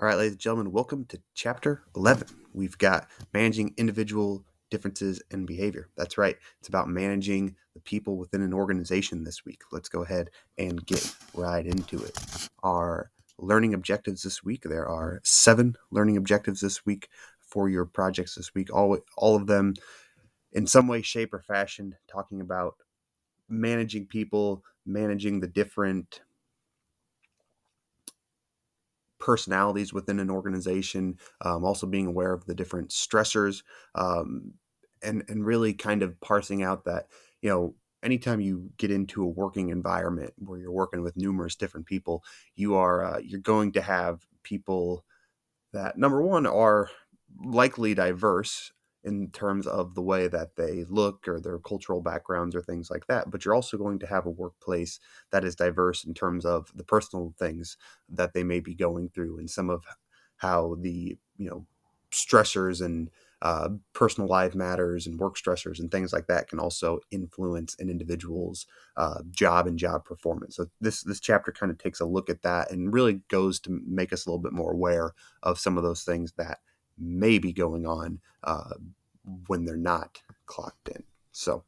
All right, ladies and gentlemen, welcome to Chapter 11. We've got managing individual differences in behavior. That's right. It's about managing the people within an organization this week. Let's go ahead and get right into it. Our learning objectives this week, there are 7 learning objectives this week for your projects this week, all of them in some way, shape, or fashion, talking about managing people, managing the different personalities within an organization, also being aware of the different stressors, um, and really kind of parsing out that, anytime you get into a working environment where you're working with numerous different people, you're going to have people that, number one, are likely diverse in terms of the way that they look or their cultural backgrounds or things like that. But you're also going to have a workplace that is diverse in terms of the personal things that they may be going through and some of how the, stressors and personal life matters and work stressors and things like that can also influence an individual's job and job performance. So this chapter kind of takes a look at that and really goes to make us a little bit more aware of some of those things that may be going on when they're not clocked in. So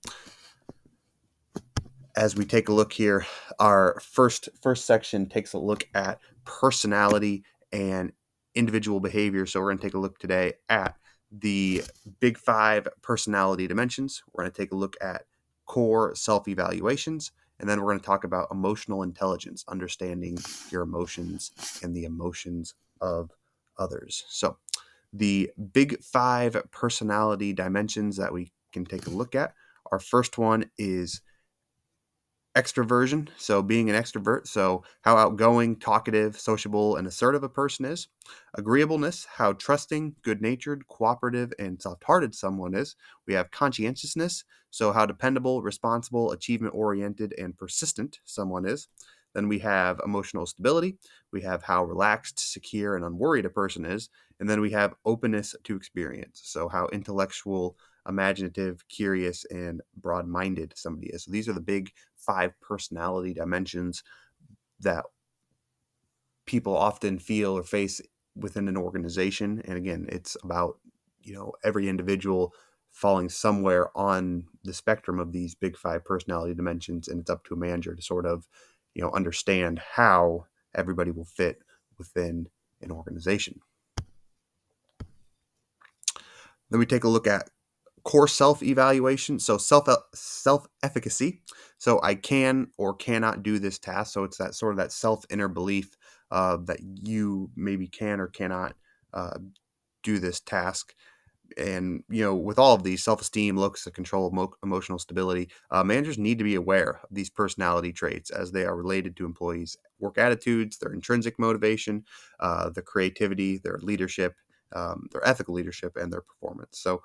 as we take a look here, our first section takes a look at personality and individual behavior. So we're going to take a look today at the big 5 personality dimensions. We're going to take a look at core self-evaluations, and then we're going to talk about emotional intelligence, understanding your emotions and the emotions of others. So the big 5 personality dimensions that we can take a look at. Our first one is extroversion, so being an extrovert, so how outgoing, talkative, sociable, and assertive a person is. Agreeableness, how trusting, good-natured, cooperative, and soft-hearted someone is. We have conscientiousness, so how dependable, responsible, achievement-oriented, and persistent someone is. Then we have emotional stability. We have how relaxed, secure, and unworried a person is. And then we have openness to experience, so how intellectual, imaginative, curious, and broad-minded somebody is. So these are the big 5 personality dimensions that people often feel or face within an organization. And again, it's about, every individual falling somewhere on the spectrum of these big 5 personality dimensions. And it's up to a manager to sort of, understand how everybody will fit within an organization. Then we take a look at core self-evaluation, so self-efficacy. So I can or cannot do this task. So it's that sort of that self-inner belief that you maybe can or cannot uh, do this task. And with all of these, self-esteem, looks, the control of emotional stability, managers need to be aware of these personality traits as they are related to employees' work attitudes, their intrinsic motivation, their creativity, their leadership, their ethical leadership, and their performance. So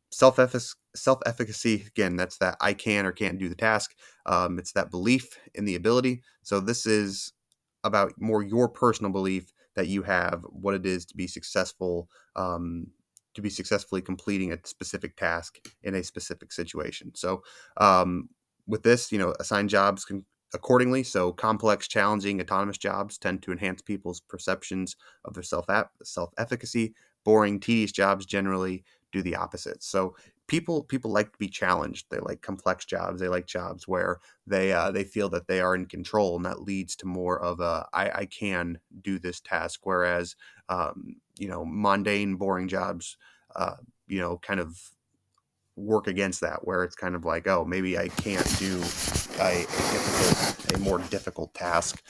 self-efficacy, again, that's that I can or can't do the task. It's that belief in the ability. So this is about more your personal belief that you have what it is to be successful, to be successfully completing a specific task in a specific situation. So with this, assign jobs accordingly. So complex, challenging, autonomous jobs tend to enhance people's perceptions of their self-efficacy. Boring, tedious jobs generally do the opposite. So people like to be challenged. They like complex jobs. They like jobs where they feel that they are in control, and that leads to more of a I can do this task. Whereas mundane, boring jobs, kind of work against that, where it's kind of like, oh, maybe I can't do a more difficult task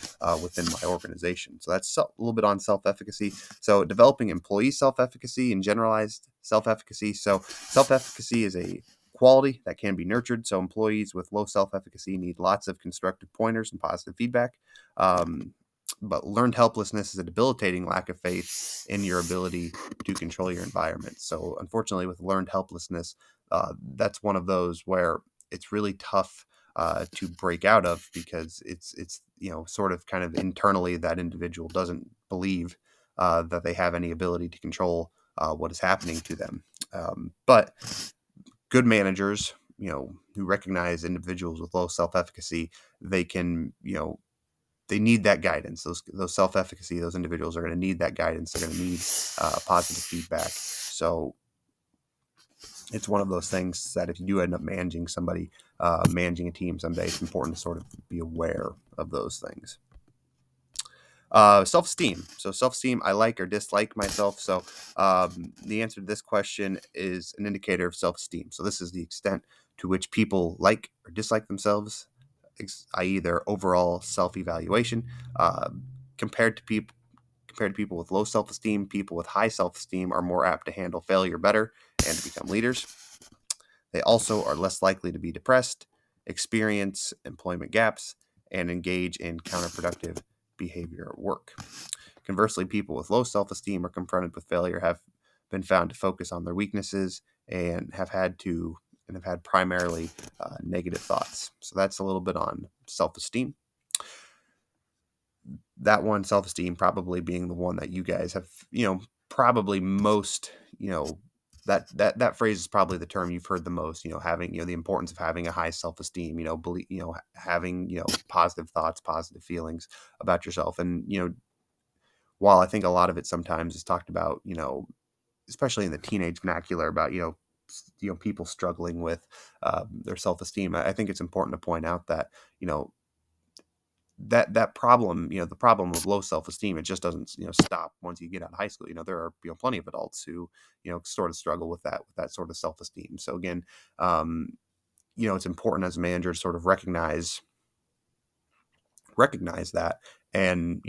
within my organization. So that's a little bit on self-efficacy. So developing employee self-efficacy and generalized self-efficacy. So self-efficacy is a quality that can be nurtured. So employees with low self-efficacy need lots of constructive pointers and positive feedback. But learned helplessness is a debilitating lack of faith in your ability to control your environment. So unfortunately, with learned helplessness, that's one of those where it's really tough to break out of, because it's sort of kind of internally that individual doesn't believe that they have any ability to control what is happening to them. But good managers, who recognize individuals with low self-efficacy, they can they need that guidance. Those self-efficacy, those individuals are going to need that guidance. They're going to need positive feedback. So it's one of those things that if you do end up managing somebody, managing a team someday, it's important to sort of be aware of those things. Self-esteem. So self-esteem, I like or dislike myself. So the answer to this question is an indicator of self-esteem. So this is the extent to which people like or dislike themselves, i.e. their overall self-evaluation. Compared to people with low self-esteem, people with high self-esteem are more apt to handle failure better and to become leaders. They also are less likely to be depressed, experience employment gaps, and engage in counterproductive behavior at work. Conversely, people with low self-esteem or confronted with failure have been found to focus on their weaknesses and have had primarily negative thoughts. So that's a little bit on self-esteem. That one, self-esteem, probably being the one that you guys have, probably most, that phrase is probably the term you've heard the most, having, the importance of having a high self-esteem, believe, having, positive thoughts, positive feelings about yourself. And, while I think a lot of it sometimes is talked about, especially in the teenage vernacular about, people struggling with their self-esteem, I think it's important to point out that, that problem, the problem of low self-esteem, it just doesn't, stop once you get out of high school. There are, plenty of adults who, sort of struggle with that sort of self-esteem. So again, it's important as a manager to sort of recognize that and,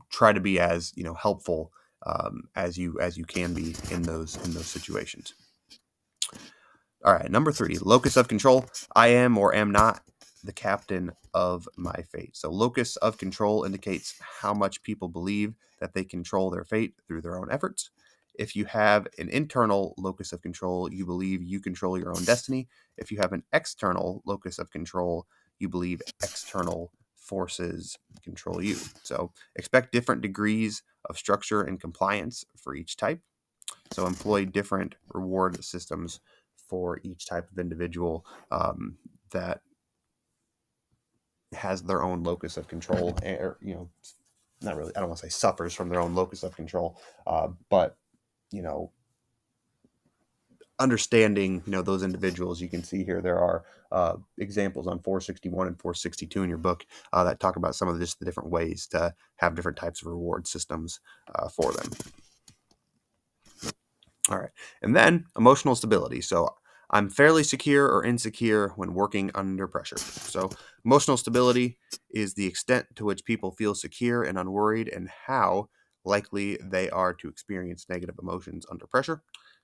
try to be as, helpful as you can be in those situations. All right, number 3, locus of control. I am or am not the captain of my fate. So locus of control indicates how much people believe that they control their fate through their own efforts. If you have an internal locus of control, you believe you control your own destiny. If you have an external locus of control, you believe external forces control you. So expect different degrees of structure and compliance for each type. So employ different reward systems for each type of individual that has their own locus of control, or not really, I don't want to say suffers from their own locus of control, but understanding those individuals. You can see here there are examples on 461 and 462 in your book that talk about some of the different ways to have different types of reward systems for them. All right, and then emotional stability. So I'm fairly secure or insecure when working under pressure. So emotional stability is the extent to which people feel secure and unworried, and how likely they are to experience negative emotions under pressure.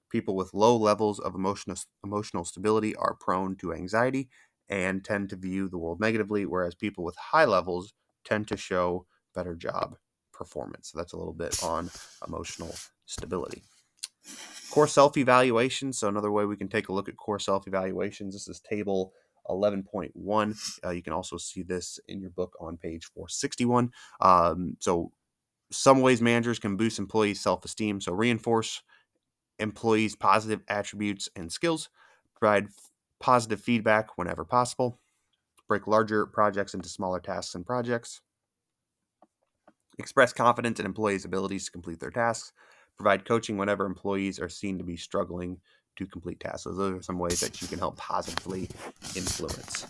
People with low levels of emotional stability are prone to anxiety and tend to view the world negatively, whereas people with high levels tend to show better job performance. So that's a little bit on emotional stability. Core self-evaluation. So another way we can take a look at core self-evaluations, this is table 11.1. You can also see this in your book on page 461. So some ways managers can boost employees' self-esteem. So reinforce employees' positive attributes and skills, provide positive feedback whenever possible, break larger projects into smaller tasks and projects, express confidence in employees' abilities to complete their tasks, provide coaching whenever employees are seen to be struggling to complete tasks. So those are some ways that you can help positively influence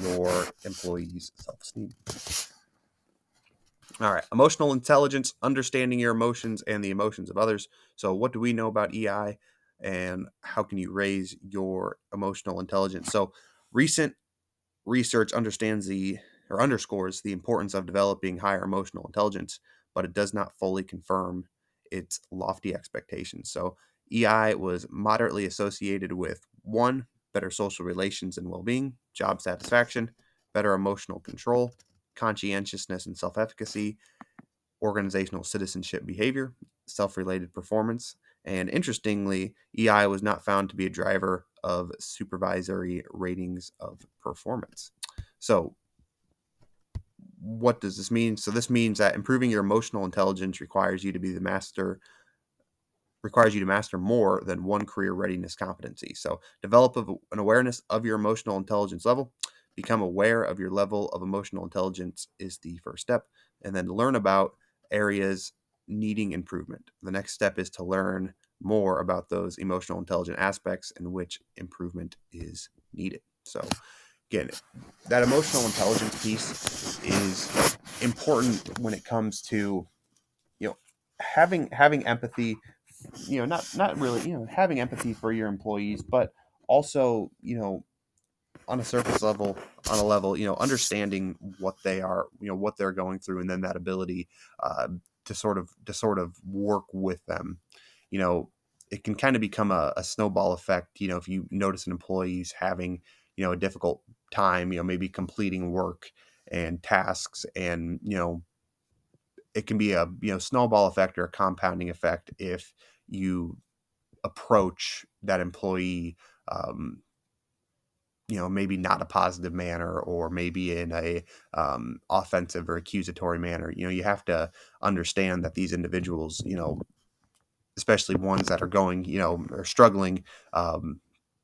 your employees' self-esteem. All right, emotional intelligence, understanding your emotions and the emotions of others. So what do we know about EI, and how can you raise your emotional intelligence? So recent research underscores the importance of developing higher emotional intelligence, but it does not fully confirm its lofty expectations. So EI was moderately associated with 1, better social relations and well-being, job satisfaction, better emotional control, conscientiousness and self-efficacy, organizational citizenship behavior, self-related performance, and interestingly, EI was not found to be a driver of supervisory ratings of performance. So what does this mean? So this means that improving your emotional intelligence requires you to master more than one career readiness competency. So develop an awareness of your emotional intelligence level, Become aware of your level of emotional intelligence is the first step, and then learn about areas needing improvement. The next step is to learn more about those emotional intelligent aspects in which improvement is needed. So again, that emotional intelligence piece is important when it comes to, you know, having empathy, not really, having empathy for your employees, but also, on a surface level, on a level, understanding what they are, what they're going through, and then that ability uh, to sort of work with them. You know, it can kind of become a snowball effect. If you notice an employee's having, a difficult time, maybe completing work and tasks, and it can be a snowball effect or a compounding effect if you approach that employee, um, maybe not a positive manner, or maybe in a offensive or accusatory manner. You have to understand that these individuals, especially ones that are going, are struggling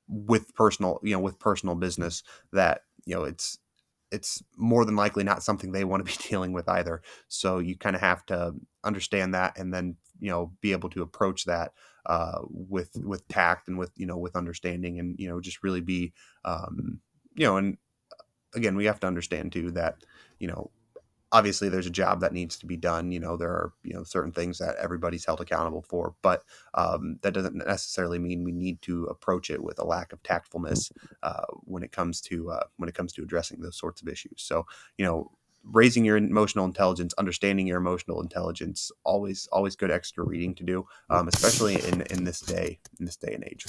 with personal business, that it's more than likely not something they want to be dealing with either. So you kind of have to understand that, and then be able to approach that with tact, and with understanding, and just really be and again, we have to understand too that you know obviously there's a job that needs to be done. There are certain things that everybody's held accountable for, but that doesn't necessarily mean we need to approach it with a lack of tactfulness when it comes to addressing those sorts of issues. So raising your emotional intelligence, understanding your emotional intelligence, always good extra reading to do, especially in this day and age.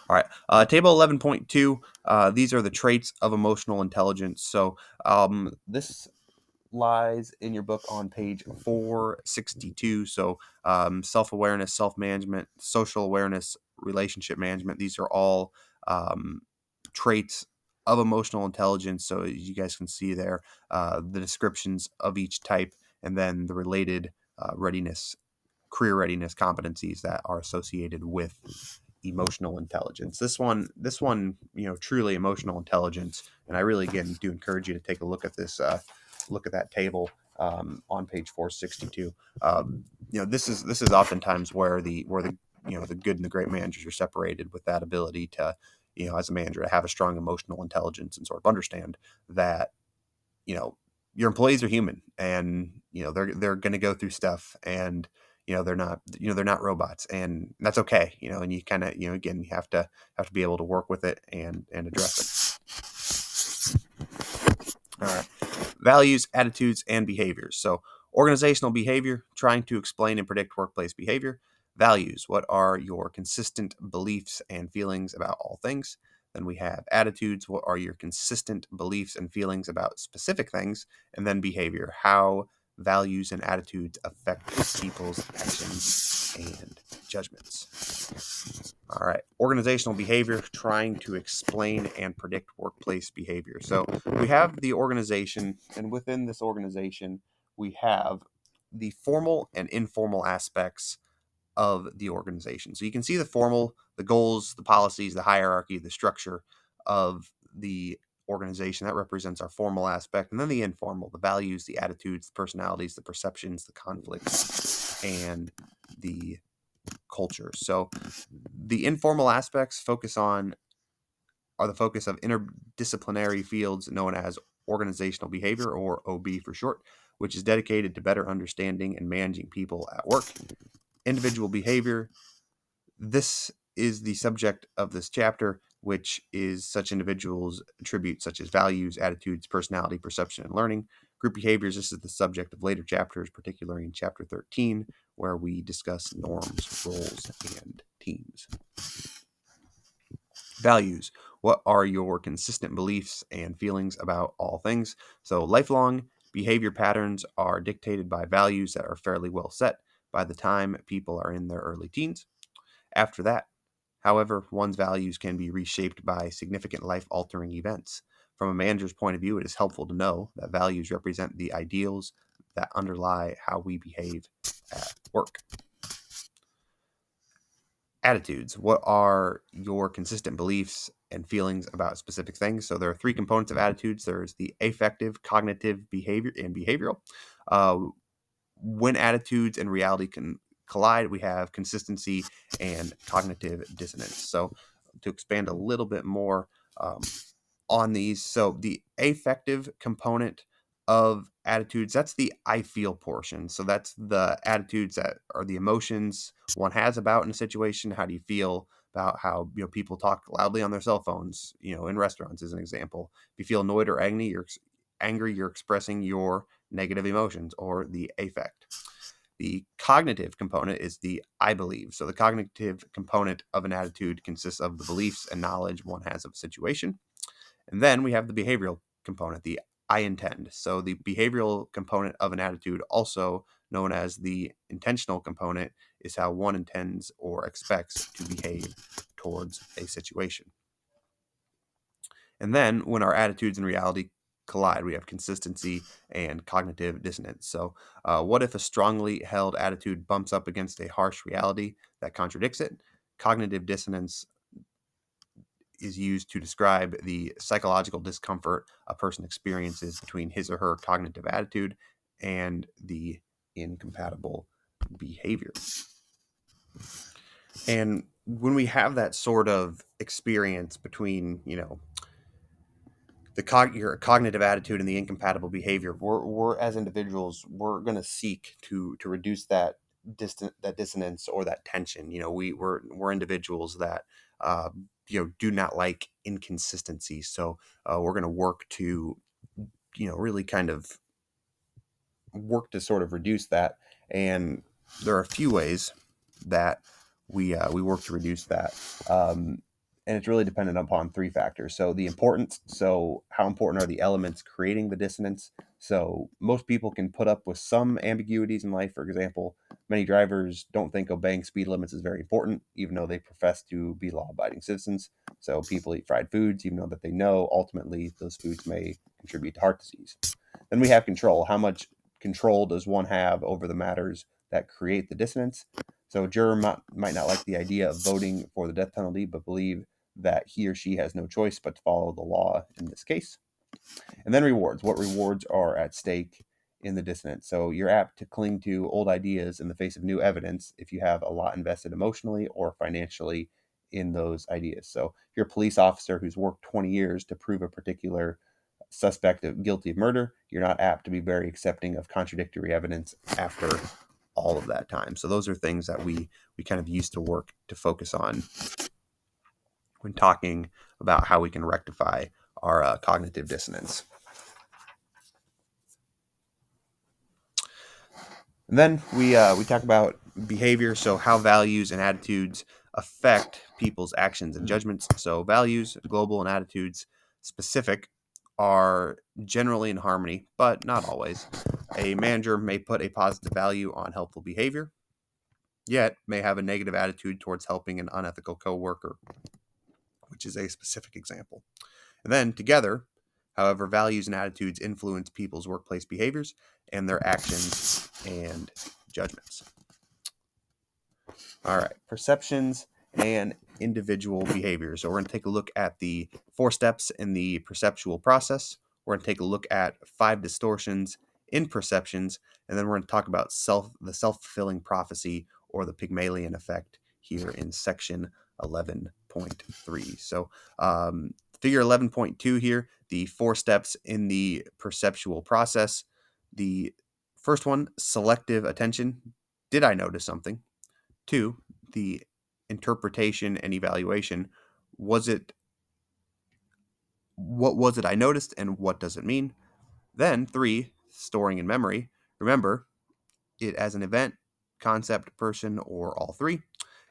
All right. Table 11.2. These are the traits of emotional intelligence. So this lies in your book on page 462. So self-awareness, self-management, social awareness, relationship management. These are all um, traits of emotional intelligence. So as you guys can see there, the descriptions of each type, and then the related career readiness competencies that are associated with emotional intelligence. This one, truly emotional intelligence. And I really, again, do encourage you to take a look at this, look at that table on page 462. This is oftentimes where the the good and the great managers are separated, with that ability to, as a manager, to have a strong emotional intelligence and sort of understand that, you know, your employees are human, and they're going to go through stuff, and they're not robots, and that's okay. And you kind of, again, you have to be able to work with it and address it. All right. Values, attitudes, and behaviors. So organizational behavior, trying to explain and predict workplace behavior. Values, what are your consistent beliefs and feelings about all things? Then we have attitudes, what are your consistent beliefs and feelings about specific things? And then behavior, how values and attitudes affect people's actions and judgments. All right. Organizational behavior, trying to explain and predict workplace behavior. So we have the organization, and within this organization, we have the formal and informal aspects of the organization. So you can see the formal, the goals, the policies, the hierarchy, the structure of the organization. That represents our formal aspect. And then the informal, the values, the attitudes, the personalities, the perceptions, the conflicts, and the culture. So the informal aspects are the focus of interdisciplinary fields known as organizational behavior, or OB for short, which is dedicated to better understanding and managing people at work. Individual behavior, this is the subject of this chapter, which is such individuals' attributes such as values, attitudes, personality, perception, and learning. Group behaviors, this is the subject of later chapters, particularly in chapter 13, where we discuss norms, roles, and teams. Values, what are your consistent beliefs and feelings about all things? So, lifelong behavior patterns are dictated by values that are fairly well set by the time people are in their early teens. After that, however, one's values can be reshaped by significant life-altering events. From a manager's point of view, it is helpful to know that values represent the ideals that underlie how we behave at work. attitudes. What are your consistent beliefs and feelings about specific things? So there are three components of attitudes. There's the affective, cognitive, behavior, and behavioral. Uh, when attitudes and reality can collide, we have consistency and cognitive dissonance. So to expand a little bit more um, on these, so the affective component of attitudes, that's the I feel portion. So that's the attitudes that are the emotions one has about in a situation. How do you feel about how people talk loudly on their cell phones, in restaurants as an example? If you feel annoyed or angry, you're expressing your negative emotions, or the affect. The cognitive component is the I believe. So the cognitive component of an attitude consists of the beliefs and knowledge one has of a situation. And then we have the behavioral component, the I intend. So the behavioral component of an attitude, also known as the intentional component, is how one intends or expects to behave towards a situation. And then when our attitudes and reality collide, we have consistency and cognitive dissonance. So, what if a strongly held attitude bumps up against a harsh reality that contradicts it? Cognitive dissonance is used to describe the psychological discomfort a person experiences between his or her cognitive attitude and the incompatible behavior. And when we have that sort of experience between, your cognitive attitude and the incompatible behavior, we're as individuals, we're going to seek to reduce that dissonance or that tension. We're individuals that do not like inconsistency. So we're going to work to really kind of work to sort of reduce that. And there are a few ways that we work to reduce that. And it's really dependent upon three factors. So the importance, so how important are the elements creating the dissonance? So most people can put up with some ambiguities in life. For example, many drivers don't think obeying speed limits is very important, even though they profess to be law-abiding citizens. So people eat fried foods, even though that they know ultimately those foods may contribute to heart disease. Then we have control. How much control does one have over the matters that create the dissonance? So a juror might not like the idea of voting for the death penalty, but believe that he or she has no choice but to follow the law in this case. And then rewards. What rewards are at stake in the dissonance? So you're apt to cling to old ideas in the face of new evidence if you have a lot invested emotionally or financially in those ideas. So if you're a police officer who's worked 20 years to prove a particular suspect guilty of murder, you're not apt to be very accepting of contradictory evidence after all of that time. So those are things that we kind of used to work to focus on when talking about how we can rectify our cognitive dissonance. And then we talk about behavior, so how values and attitudes affect people's actions and judgments. So values, global, and attitudes, specific, are generally in harmony, but not always. A manager may put a positive value on helpful behavior, yet may have a negative attitude towards helping an unethical coworker, which is a specific example. And then together, however, values and attitudes influence people's workplace behaviors and their actions and judgments. All right, perceptions and individual behaviors. So we're going to take a look at the 4 steps in the perceptual process. We're going to take a look at 5 distortions in perceptions, and then we're going to talk about the self-fulfilling prophecy, or the Pygmalion effect, here in section 11.3. So figure 11.2 here, the 4 steps in the perceptual process. The first one, selective attention. Did I notice something? 2, the interpretation and evaluation. What was it I noticed, and what does it mean? Then 3, storing in memory. Remember it as an event, concept, person, or all 3.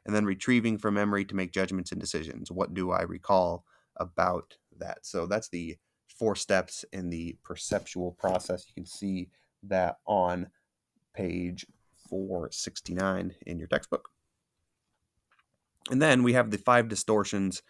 And then retrieving from memory to make judgments and decisions. What do I recall about that? So that's the 4 steps in the perceptual process. You can see that on page 469 in your textbook. And then we have the 5 distortions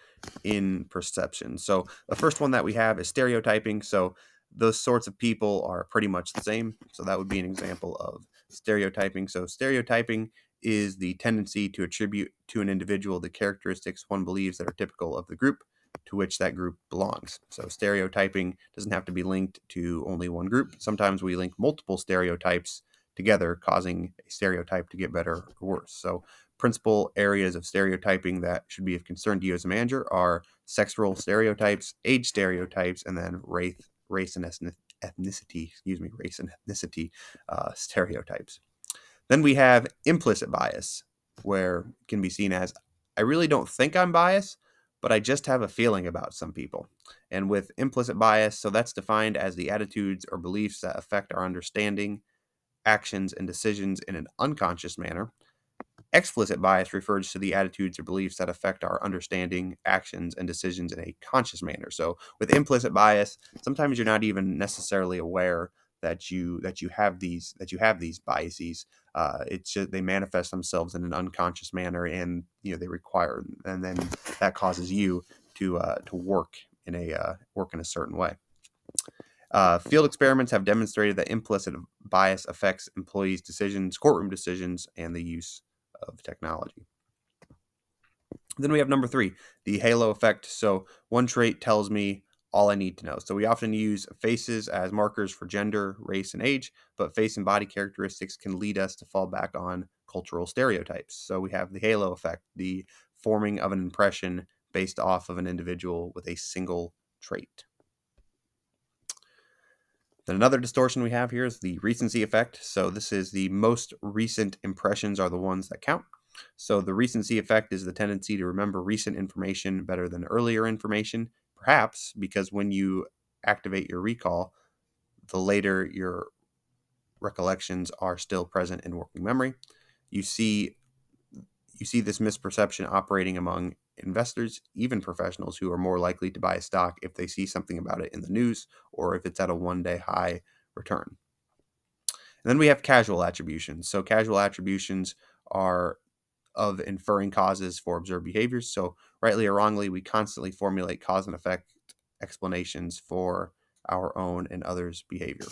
in perception. So the first one that we have is stereotyping. So those sorts of people are pretty much the same. So that would be an example of stereotyping. So stereotyping is the tendency to attribute to an individual the characteristics one believes that are typical of the group to which that group belongs. So stereotyping doesn't have to be linked to only one group. Sometimes we link multiple stereotypes together, causing a stereotype to get better or worse. So principal areas of stereotyping that should be of concern to you as a manager are sex role stereotypes, age stereotypes, and then race and ethnicity, stereotypes. Then we have implicit bias, where it can be seen as, I really don't think I'm biased, but I just have a feeling about some people. And with implicit bias, so that's defined as the attitudes or beliefs that affect our understanding, actions, and decisions in an unconscious manner. Explicit bias refers to the attitudes or beliefs that affect our understanding, actions, and decisions in a conscious manner. So with implicit bias, sometimes you're not even necessarily aware that you have these biases. It's just they manifest themselves in an unconscious manner, and they require, and then that causes you to work in a certain way. Field experiments have demonstrated that implicit bias affects employees' decisions, courtroom decisions, and the use of technology. Then we have number 3, the halo effect. So one trait tells me all I need to know. So we often use faces as markers for gender, race, and age, but face and body characteristics can lead us to fall back on cultural stereotypes. So we have the halo effect, the forming of an impression based off of an individual with a single trait. Then another distortion we have here is the recency effect. So this is the most recent impressions are the ones that count. So the recency effect is the tendency to remember recent information better than earlier information, perhaps because when you activate your recall, the later your recollections are still present in working memory. You see this misperception operating among investors, even professionals, who are more likely to buy a stock if they see something about it in the news or if it's at a one-day high return. And then we have causal attributions. So causal attributions are of inferring causes for observed behaviors. So rightly or wrongly, we constantly formulate cause and effect explanations for our own and others' behavior.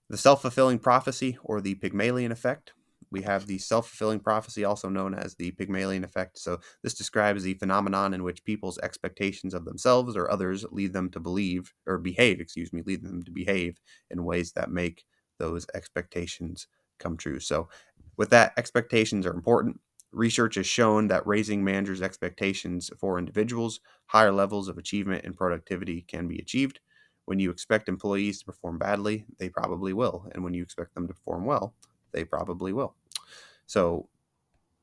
The self-fulfilling prophecy, or the Pygmalion effect. We have the self-fulfilling prophecy, also known as the Pygmalion effect. So this describes the phenomenon in which people's expectations of themselves or others lead them to lead them to behave in ways that make those expectations come true. So with that, expectations are important. Research has shown that raising managers' expectations for individuals, higher levels of achievement and productivity can be achieved. When you expect employees to perform badly, they probably will. And when you expect them to perform well, they probably will. So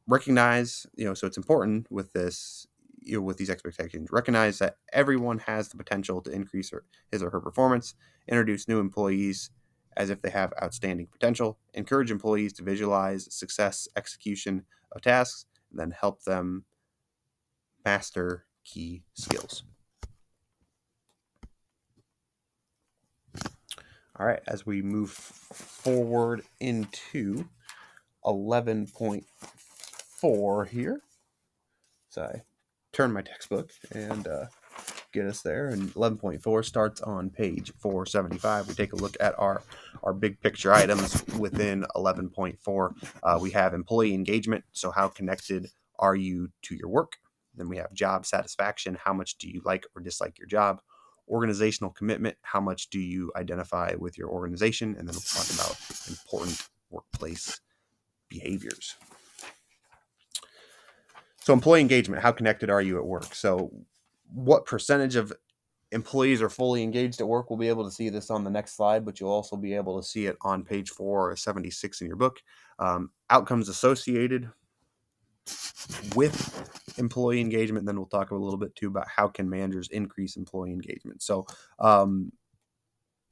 recognize, so it's important with this, with these expectations, recognize that everyone has the potential to increase his or her performance, introduce new employees as if they have outstanding potential, encourage employees to visualize success execution of tasks, and then help them master key skills. All right, as we move forward into 11.4 here. So I turn my textbook and get us there. And 11.4 starts on page 475. We take a look at our big picture items within 11.4. We have employee engagement. So how connected are you to your work? Then we have job satisfaction. How much do you like or dislike your job? Organizational commitment. How much do you identify with your organization? And then we'll talk about important workplace behaviors. So employee engagement, how connected are you at work? So what percentage of employees are fully engaged at work? We'll be able to see this on the next slide, but you'll also be able to see it on page 476 in your book. Outcomes associated with employee engagement. Then we'll talk a little bit too about how can managers increase employee engagement. So, but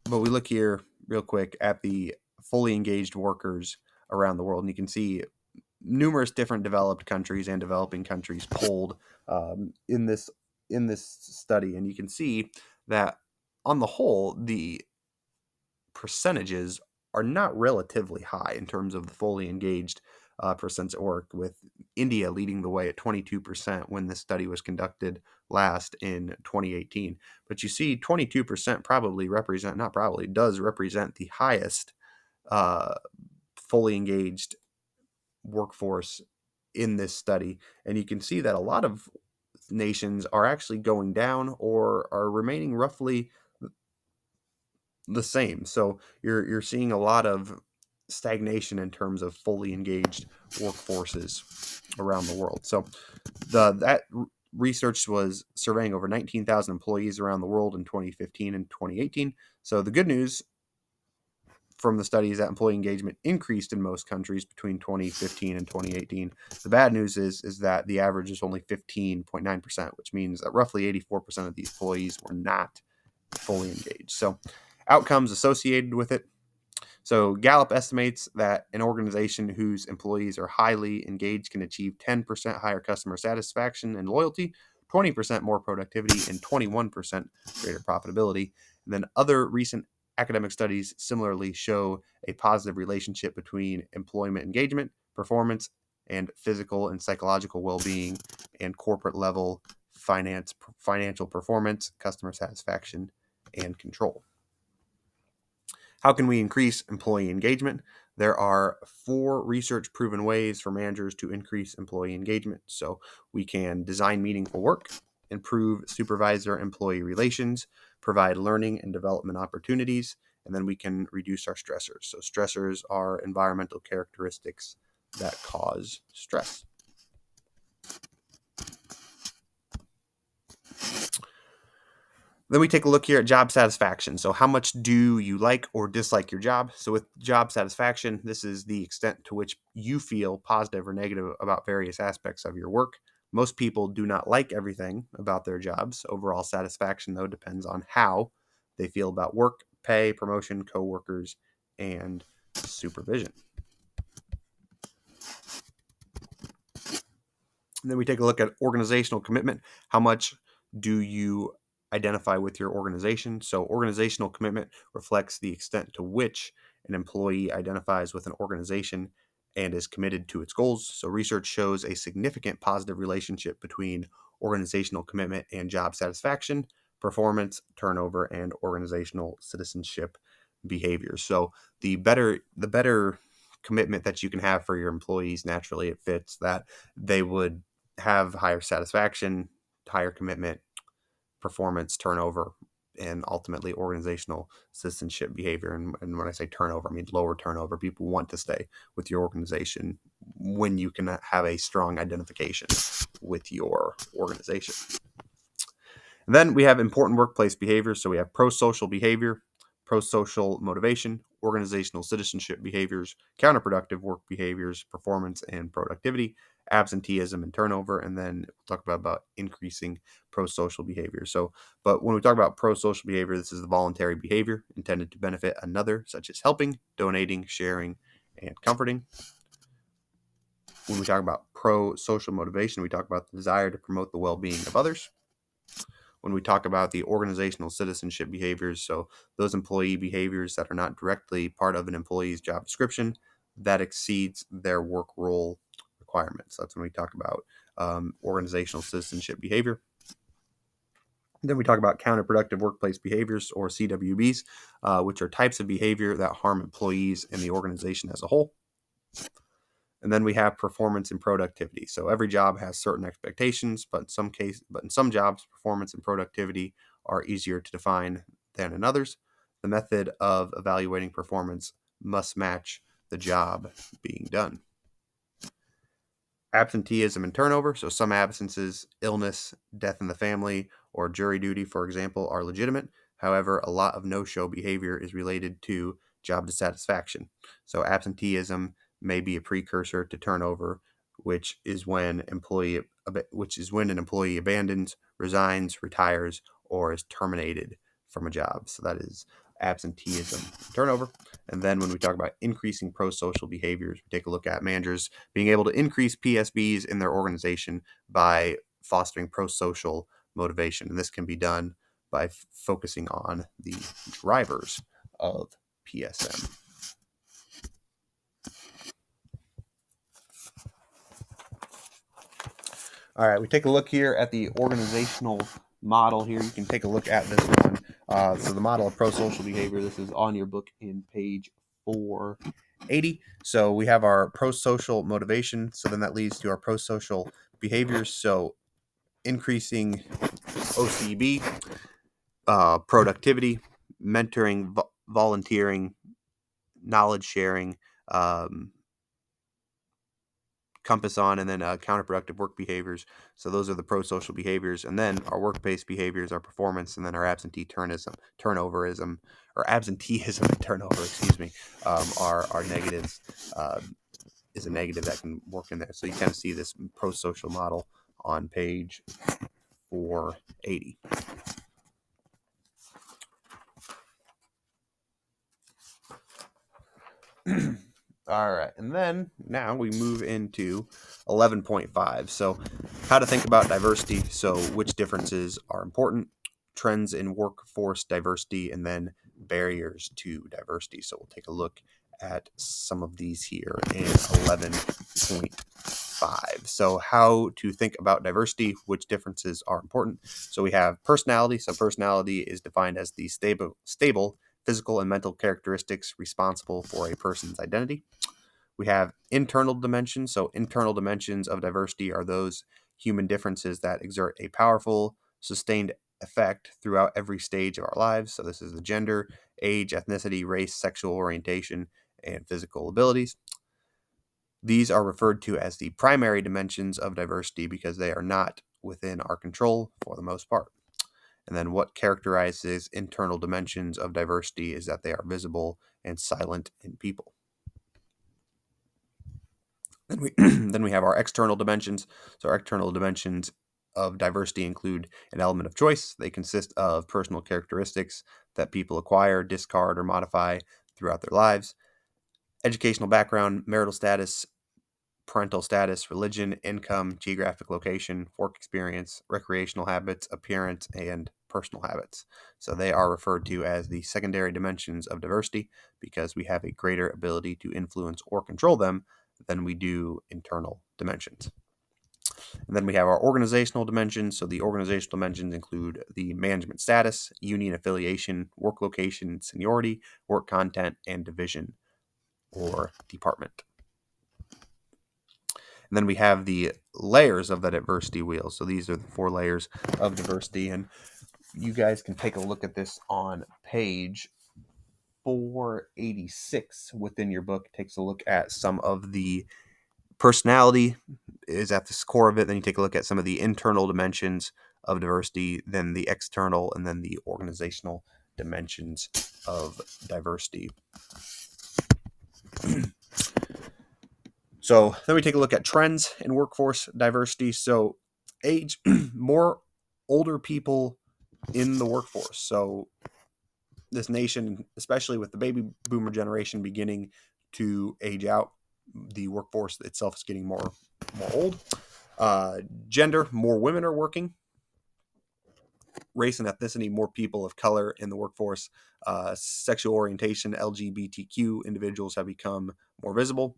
we look here real quick at the fully engaged workers around the world, and you can see numerous different developed countries and developing countries polled in this study, and you can see that on the whole, the percentages are not relatively high in terms of the fully engaged percent at work, with India leading the way at 22% when this study was conducted last in 2018. But you see, 22% does represent the highest uh, fully engaged workforce in this study. And you can see that a lot of nations are actually going down or are remaining roughly the same. So you're seeing a lot of stagnation in terms of fully engaged workforces around the world. So that research was surveying over 19,000 employees around the world in 2015 and 2018. So the good news from the study is that employee engagement increased in most countries between 2015 and 2018. The bad news is that the average is only 15.9%, which means that roughly 84% of these employees were not fully engaged. So outcomes associated with it. So Gallup estimates that an organization whose employees are highly engaged can achieve 10% higher customer satisfaction and loyalty, 20% more productivity, and 21% greater profitability. And then other recent academic studies similarly show a positive relationship between employment engagement, performance, and physical and psychological well-being, and corporate level financial performance, customer satisfaction, and control. How can we increase employee engagement? There are 4 research proven ways for managers to increase employee engagement. So we can design meaningful work, improve supervisor employee relations, provide learning and development opportunities, and then we can reduce our stressors. So stressors are environmental characteristics that cause stress. Then we take a look here at job satisfaction. So how much do you like or dislike your job? So with job satisfaction, this is the extent to which you feel positive or negative about various aspects of your work. Most people do not like everything about their jobs. Overall satisfaction, though, depends on how they feel about work, pay, promotion, coworkers, and supervision. And then we take a look at organizational commitment. How much do you identify with your organization? So organizational commitment reflects the extent to which an employee identifies with an organization and is committed to its goals. So research shows a significant positive relationship between organizational commitment and job satisfaction, performance, turnover, and organizational citizenship behaviors. So the better commitment that you can have for your employees, naturally it fits that they would have higher satisfaction, higher commitment, performance, turnover, and ultimately organizational citizenship behavior. And when I say turnover, I mean lower turnover. People want to stay with your organization when you can have a strong identification with your organization. And then we have important workplace behaviors. So we have pro-social behavior, pro-social motivation, organizational citizenship behaviors, counterproductive work behaviors, performance and productivity, absenteeism and turnover, and then we'll talk about increasing pro-social behavior. So, but when we talk about pro-social behavior, this is the voluntary behavior intended to benefit another, such as helping, donating, sharing, and comforting. When we talk about pro-social motivation, we talk about the desire to promote the well-being of others. When we talk about the organizational citizenship behaviors, so those employee behaviors that are not directly part of an employee's job description, that exceeds their work role requirements. That's when we talk about organizational citizenship behavior. Then we talk about counterproductive workplace behaviors, or CWBs, which are types of behavior that harm employees and the organization as a whole. And then we have performance and productivity. So every job has certain expectations, but in some jobs, performance and productivity are easier to define than in others. The method of evaluating performance must match the job being done. Absenteeism and turnover. So some absences, illness, death in the family, or jury duty, for example, are legitimate. However, a lot of no-show behavior is related to job dissatisfaction. So absenteeism may be a precursor to turnover, which is when an employee abandons, resigns, retires, or is terminated from a job. So that is absenteeism, turnover. And then when we talk about increasing pro-social behaviors, we take a look at managers being able to increase PSBs in their organization by fostering pro-social motivation. And this can be done by focusing on the drivers of PSM. All right, we take a look here at the organizational model here. You can take a look at this one. So the model of pro-social behavior, this is on your book in page 480. So we have our pro-social motivation. So then that leads to our pro-social behaviors. So increasing OCB, productivity, mentoring, volunteering, knowledge sharing, compass on, and then counterproductive work behaviors. So those are the pro-social behaviors, and then our work-based behaviors, our performance, and then our absenteeism and turnover, excuse me, are negatives. Is a negative that can work in there. So you kind of see this pro-social model on page 480. All right, and then now we move into 11.5. So, how to think about diversity. So, which differences are important, trends in workforce diversity, and then barriers to diversity. So, we'll take a look at some of these here in 11.5. So, how to think about diversity, which differences are important. So, we have personality. So, personality is defined as the stable physical and mental characteristics responsible for a person's identity. We have internal dimensions. So internal dimensions of diversity are those human differences that exert a powerful, sustained effect throughout every stage of our lives. So this is the gender, age, ethnicity, race, sexual orientation, and physical abilities. These are referred to as the primary dimensions of diversity because they are not within our control for the most part. And then what characterizes internal dimensions of diversity is that they are visible and silent in people. Then we have our external dimensions. So our external dimensions of diversity include an element of choice. They consist of personal characteristics that people acquire, discard, or modify throughout their lives. Educational background, marital status, parental status, religion, income, geographic location, work experience, recreational habits, appearance, and personal habits. So they are referred to as the secondary dimensions of diversity because we have a greater ability to influence or control them than we do internal dimensions. And then we have our organizational dimensions. So the organizational dimensions include the management status, union affiliation, work location, seniority, work content, and division or department. And then we have the layers of the diversity wheel. So these are the 4 layers of diversity. And you guys can take a look at this on page 486 within your book. It takes a look at some of the personality is at the core of it. Then you take a look at some of the internal dimensions of diversity, then the external, and then the organizational dimensions of diversity. So then we take a look at trends in workforce diversity. So age, more older people in the workforce. So this nation, especially with the baby boomer generation beginning to age out, the workforce itself is getting more old. Gender, more women are working. Race and ethnicity, more people of color in the workforce. Sexual orientation, LGBTQ individuals have become more visible.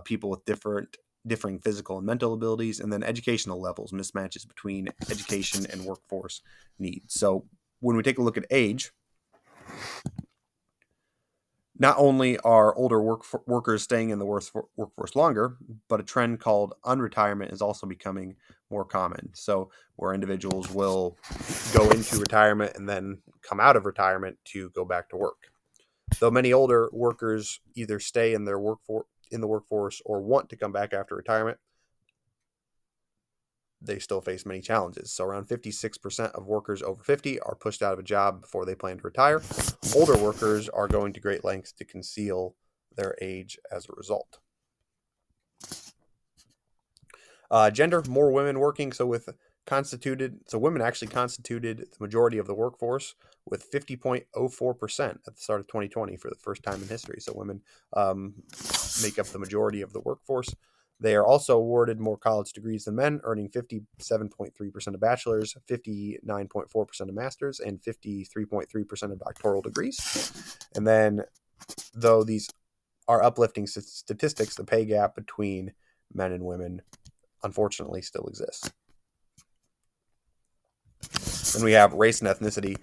People with differing physical and mental abilities, and then educational levels, mismatches between education and workforce needs. So when we take a look at age, not only are older workers staying in the workforce longer, but a trend called unretirement is also becoming more common. So where individuals will go into retirement and then come out of retirement to go back to work. Though many older workers either stay in their workforce or want to come back after retirement, they still face many challenges. So around 56% of workers over 50 are pushed out of a job before they plan to retire. Older workers are going to great lengths to conceal their age as a result. Gender, more women working. So women actually constituted the majority of the workforce with 50.04% at the start of 2020 for the first time in history. So women make up the majority of the workforce. They are also awarded more college degrees than men, earning 57.3% of bachelor's, 59.4% of master's, and 53.3% of doctoral degrees. And then, though these are uplifting statistics, the pay gap between men and women unfortunately still exists. Then we have race and ethnicity,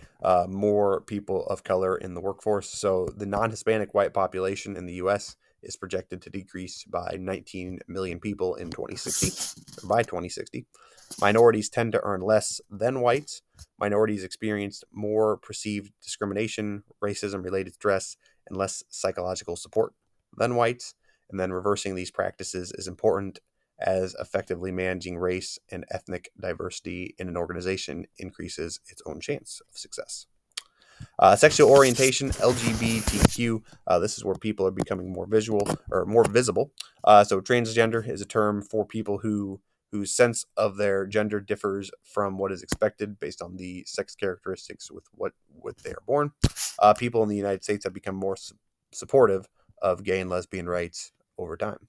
more people of color in the workforce. So the non-Hispanic white population in the U.S. is projected to decrease by 19 million people in 2060, or by 2060. Minorities tend to earn less than whites. Minorities experienced more perceived discrimination, racism-related stress, and less psychological support than whites. And then reversing these practices is important, as effectively managing race and ethnic diversity in an organization increases its own chance of success. Sexual orientation, LGBTQ. This is where people are becoming more visual or more visible. So transgender is a term for people whose sense of their gender differs from what is expected based on the sex characteristics with what they are born. People in the United States have become more supportive of gay and lesbian rights over time.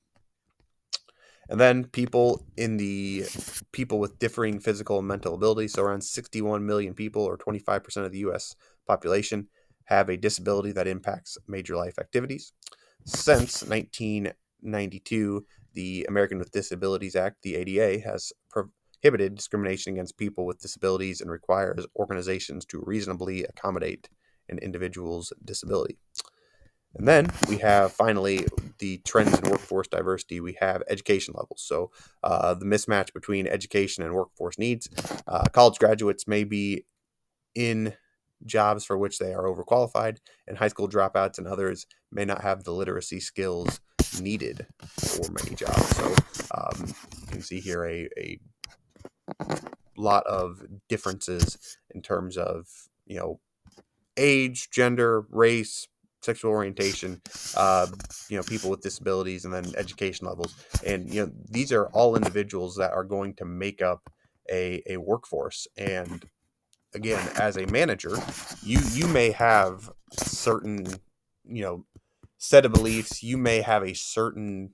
And then people with differing physical and mental abilities. So around 61 million people, or 25% of the U.S. population, have a disability that impacts major life activities. Since 1992, the American with Disabilities Act, the ADA, has prohibited discrimination against people with disabilities and requires organizations to reasonably accommodate an individual's disability. And then we have finally the trends in workforce diversity. We have education levels. So the mismatch between education and workforce needs. College graduates may be in jobs for which they are overqualified, and high school dropouts and others may not have the literacy skills needed for many jobs. So you can see here a lot of differences in terms of, age, gender, race, sexual orientation, people with disabilities, and then education levels. And, these are all individuals that are going to make up a workforce. And again, as a manager, you may have certain, set of beliefs. You may have a certain,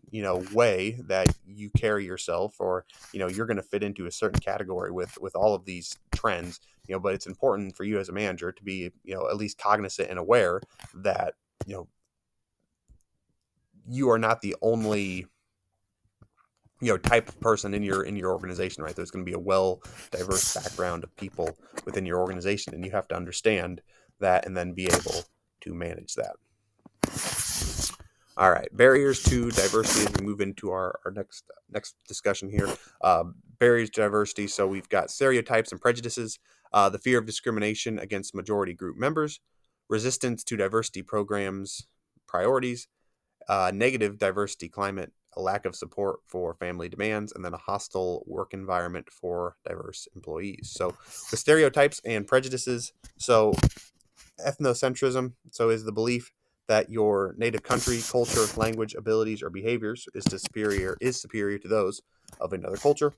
way that you carry yourself, or, you're going to fit into a certain category with all of these trends, but it's important for you as a manager to be, at least cognizant and aware that, you are not the only, type of person in your organization, right? There's going to be a well diverse background of people within your organization, and you have to understand that and then be able to manage that. All right, barriers to diversity as we move into our next discussion here. Barriers to diversity. So we've got stereotypes and prejudices, the fear of discrimination against majority group members, resistance to diversity programs, priorities, negative diversity climate, a lack of support for family demands, and then a hostile work environment for diverse employees. So the stereotypes and prejudices. So ethnocentrism, is the belief that your native country, culture, language, abilities, or behaviors is superior to those of another culture.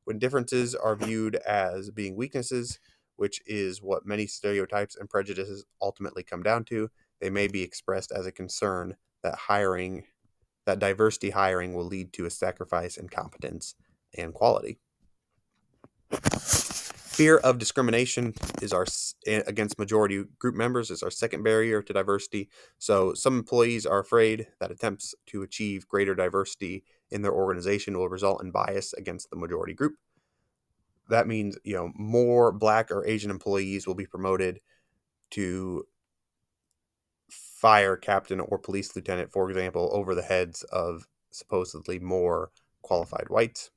When differences are viewed as being weaknesses, which is what many stereotypes and prejudices ultimately come down to, they may be expressed as a concern that diversity hiring will lead to a sacrifice in competence and quality. Fear of discrimination against majority group members is our second barrier to diversity. So some employees are afraid that attempts to achieve greater diversity in their organization will result in bias against the majority group. That means, more Black or Asian employees will be promoted to fire captain or police lieutenant, for example, over the heads of supposedly more qualified whites.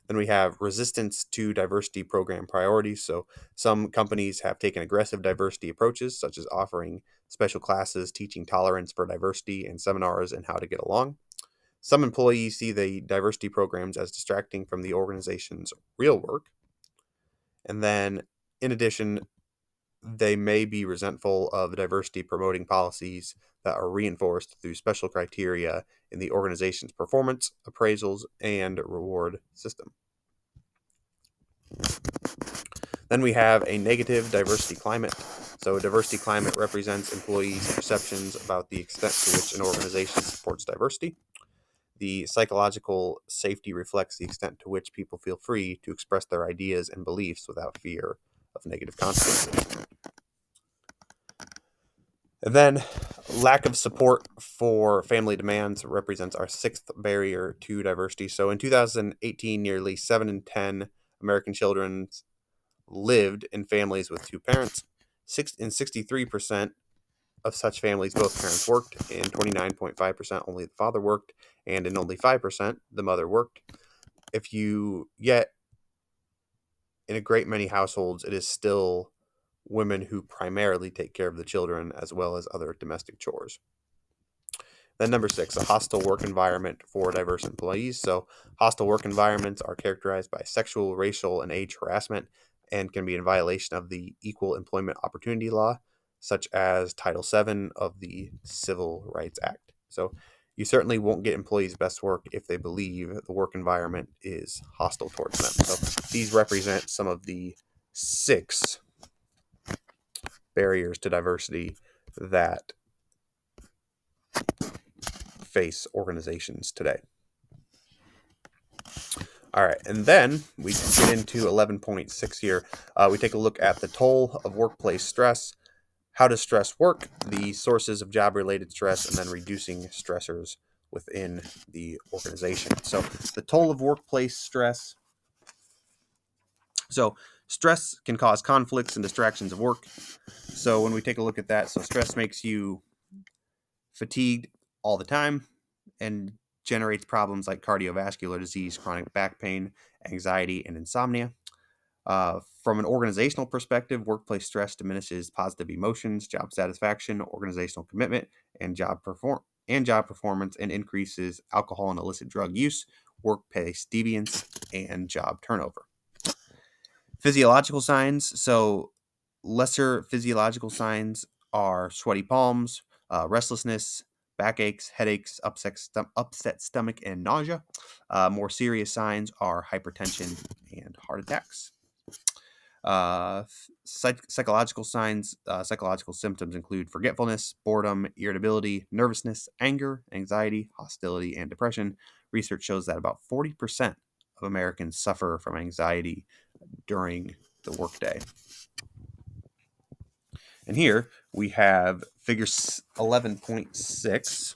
Then we have resistance to diversity program priorities. So some companies have taken aggressive diversity approaches, such as offering special classes teaching tolerance for diversity and seminars on how to get along. Some employees see the diversity programs as distracting from the organization's real work. And then, in addition, they may be resentful of diversity promoting policies that are reinforced through special criteria in the organization's performance, appraisals, and reward system. Then we have a negative diversity climate. So a diversity climate represents employees' perceptions about the extent to which an organization supports diversity. The psychological safety reflects the extent to which people feel free to express their ideas and beliefs without fear of negative consequences. And then lack of support for family demands represents our sixth barrier to diversity. So in 2018, nearly 7 in 10 American children lived in families with two parents. In 63% of such families, both parents worked. In 29.5%, only the father worked. And in only 5%, the mother worked. Yet, in a great many households, it is still women who primarily take care of the children as well as other domestic chores. Then number 6, a hostile work environment for diverse employees. So hostile work environments are characterized by sexual, racial, and age harassment and can be in violation of the Equal Employment Opportunity Law, such as Title VII of the Civil Rights Act. So you certainly won't get employees' best work if they believe the work environment is hostile towards them. So these represent some of the 6 barriers to diversity that face organizations today. All right, and then we get into 11.6 here. We take a look at the toll of workplace stress. How does stress work? The sources of job-related stress, and then reducing stressors within the organization. So the toll of workplace stress. So stress can cause conflicts and distractions of work. So when we take a look at that, so stress makes you fatigued all the time and generates problems like cardiovascular disease, chronic back pain, anxiety, and insomnia. From an organizational perspective, workplace stress diminishes positive emotions, job satisfaction, organizational commitment, and job performance, and increases alcohol and illicit drug use, workplace deviance, and job turnover. Physiological signs. So lesser physiological signs are sweaty palms, restlessness, backaches, headaches, upset stomach, and nausea. More serious signs are hypertension and heart attacks. Psychological signs, psychological symptoms include forgetfulness, boredom, irritability, nervousness, anger, anxiety, hostility, and depression. Research shows that about 40% of Americans suffer from anxiety during the workday. And here we have figure 11.6.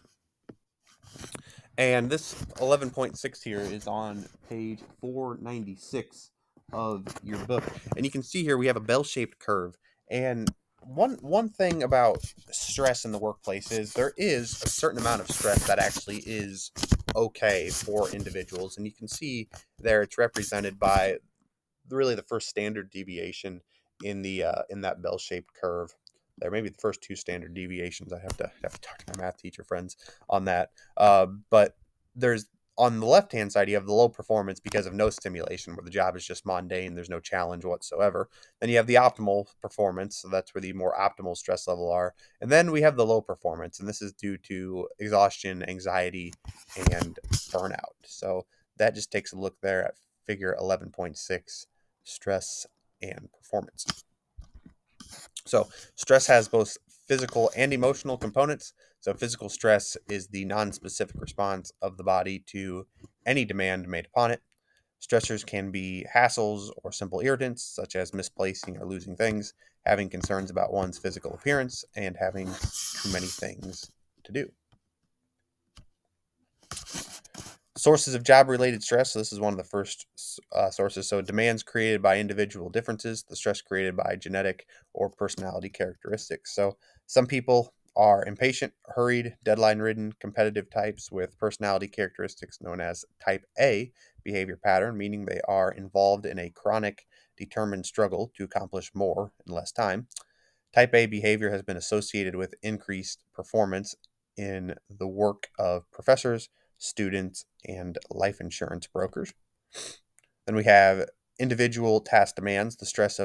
And this 11.6 here is on page 496 of your book. And you can see here we have a bell-shaped curve. And one thing about stress in the workplace is there is a certain amount of stress that actually is okay for individuals. And you can see there it's represented by really the first standard deviation in that bell-shaped curve. There may be the first 2 standard deviations. I have to talk to my math teacher friends on that. But there's on the left-hand side, you have the low performance because of no stimulation, where the job is just mundane. There's no challenge whatsoever. Then you have the optimal performance. So that's where the more optimal stress level are. And then we have the low performance, and this is due to exhaustion, anxiety, and burnout. So that just takes a look there at figure 11.6, stress and performance. So stress has both physical and emotional components. So physical stress is the non-specific response of the body to any demand made upon it. Stressors can be hassles or simple irritants, such as misplacing or losing things, having concerns about one's physical appearance, and having too many things to do. Sources of job-related stress. So this is one of the first sources. So demands created by individual differences, the stress created by genetic or personality characteristics. So some people are impatient, hurried, deadline-ridden, competitive types with personality characteristics known as type A behavior pattern, meaning they are involved in a chronic, determined struggle to accomplish more in less time. Type A behavior has been associated with increased performance in the work of professors, students, and life insurance brokers. Then we have individual task demands, the stress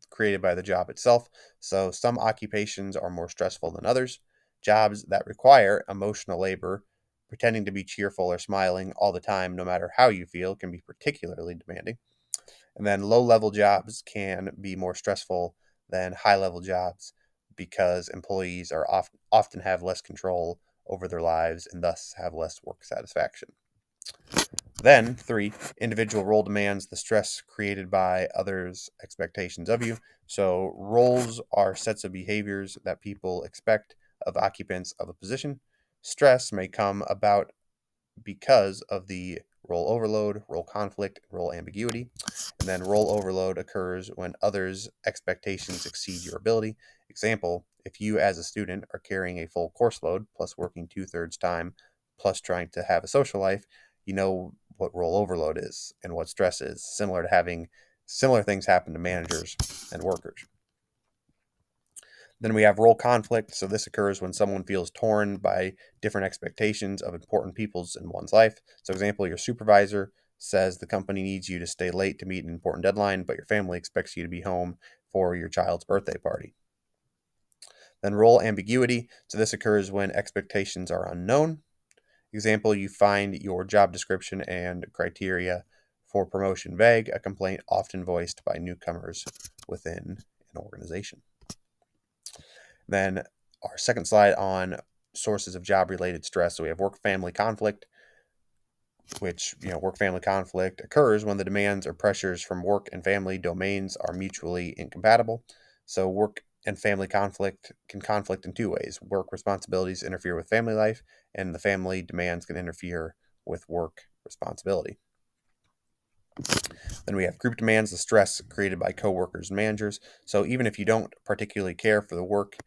created by the job itself. So some occupations are more stressful than others. Jobs that require emotional labor, pretending to be cheerful or smiling all the time, no matter how you feel, can be particularly demanding. And then low-level jobs can be more stressful than high-level jobs because employees are often have less control over their lives and thus have less work satisfaction. Then 3, individual role demands, the stress created by others' expectations of you. So roles are sets of behaviors that people expect of occupants of a position. Stress may come about because of the role overload, role conflict, role ambiguity. And then role overload occurs when others' expectations exceed your ability. Example, if you as a student are carrying a full course load, plus working 2/3 time, plus trying to have a social life, you know what role overload is and what stress is, similar to having similar things happen to managers and workers. Then we have role conflict. So this occurs when someone feels torn by different expectations of important people's in one's life. So example, your supervisor says the company needs you to stay late to meet an important deadline, but your family expects you to be home for your child's birthday party. Then role ambiguity. So this occurs when expectations are unknown. Example, you find your job description and criteria for promotion vague, a complaint often voiced by newcomers within an organization. Then our second slide on sources of job-related stress. So we have work-family conflict, which, work-family conflict occurs when the demands or pressures from work and family domains are mutually incompatible. So work and family conflict can conflict in two ways. Work responsibilities interfere with family life, and the family demands can interfere with work responsibility. Then we have group demands, the stress created by coworkers and managers. So even if you don't particularly care for the work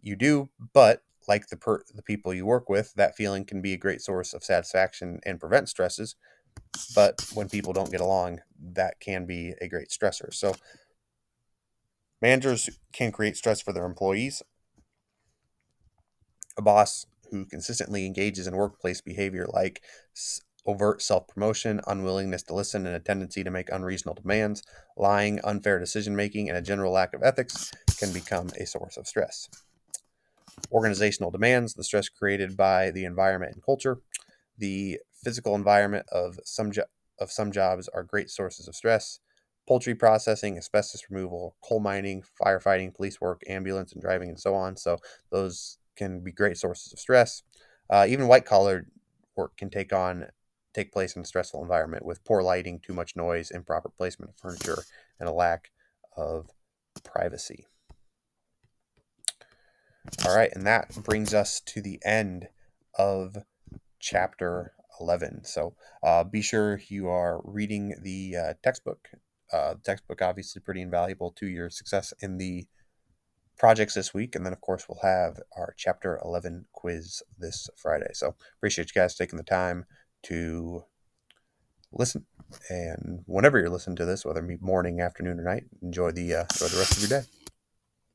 you do, but like the people you work with, that feeling can be a great source of satisfaction and prevent stresses. But when people don't get along, that can be a great stressor. So managers can create stress for their employees. A boss who consistently engages in workplace behavior like overt self-promotion, unwillingness to listen, and a tendency to make unreasonable demands, lying, unfair decision-making, and a general lack of ethics can become a source of stress. Organizational demands, the stress created by the environment and culture. The physical environment of some jobs are great sources of stress. Poultry processing, asbestos removal, coal mining, firefighting, police work, ambulance and driving, and so on. So those can be great sources of stress. Even white collar work can take place in a stressful environment with poor lighting, too much noise, improper placement of furniture, and a lack of privacy. All right, and that brings us to the end of chapter 11. So be sure you are reading the textbook. Textbook obviously pretty invaluable to your success in the projects this week. And then, of course, we'll have our chapter 11 quiz this Friday. So appreciate you guys taking the time to listen. And whenever you're listening to this, whether it be morning, afternoon, or night, enjoy the rest of your day.